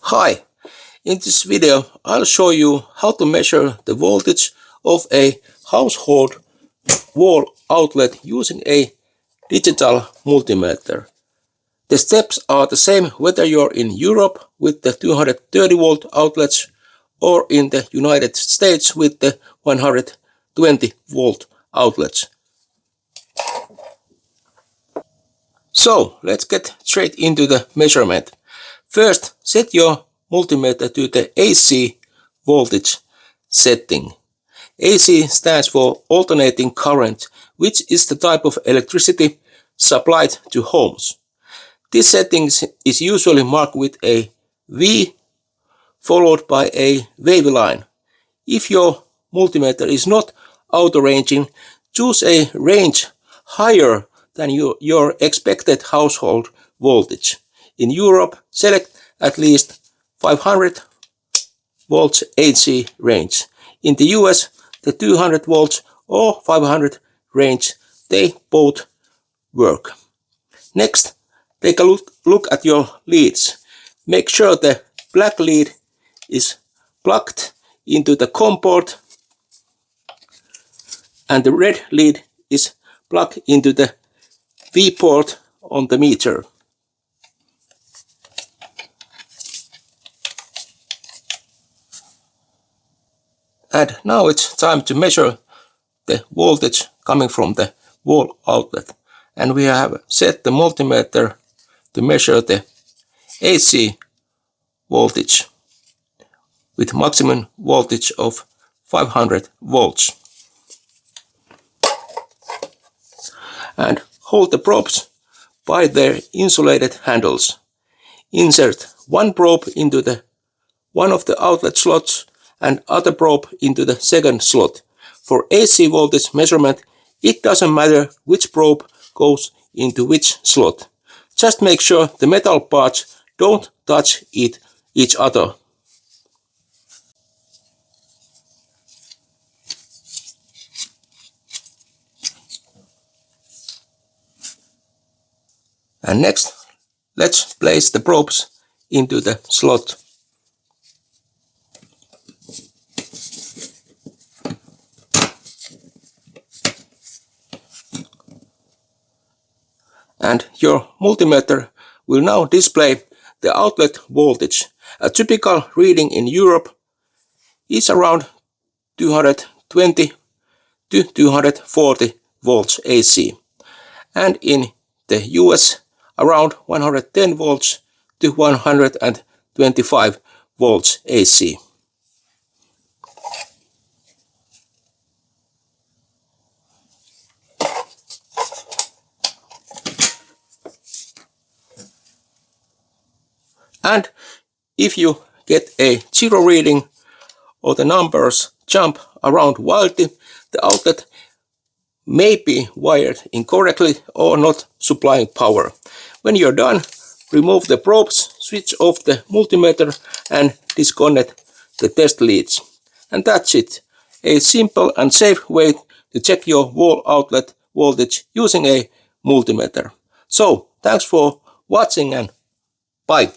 Hi, in this video I'll show you how to measure the voltage of a household wall outlet using a digital multimeter. The steps are the same whether you're in Europe with the 230 volt outlets or in the United States with the 120 volt outlets. So let's get straight into the measurement. First, set your multimeter to the AC voltage setting. AC stands for alternating current, which is the type of electricity supplied to homes. This setting is usually marked with a V followed by a wavy line. If your multimeter is not auto-ranging, choose a range higher than your expected household voltage. In Europe, select at least 500 volts AC range. In the US, the 200 volts or 500 range, they both work. Next, take a look at your leads. Make sure the black lead is plugged into the COM port and the red lead is plugged into the V port on the meter. And now it's time to measure the voltage coming from the wall outlet. And we have set the multimeter to measure the AC voltage with maximum voltage of 500 volts. And hold the probes by their insulated handles. Insert one probe into one of the outlet slots and other probe into the second slot. For AC voltage measurement, it doesn't matter which probe goes into which slot. Just make sure the metal parts don't touch each other. And next, let's place the probes into the slot. And your multimeter will now display the outlet voltage. A typical reading in Europe is around 220 to 240 volts AC. And in the US, around 110 volts to 125 volts AC. And if you get a zero reading or the numbers jump around wildly, the outlet may be wired incorrectly or not supplying power. When you're done, remove the probes, switch off the multimeter and disconnect the test leads. And that's it. A simple and safe way to check your wall outlet voltage using a multimeter. So, thanks for watching and bye.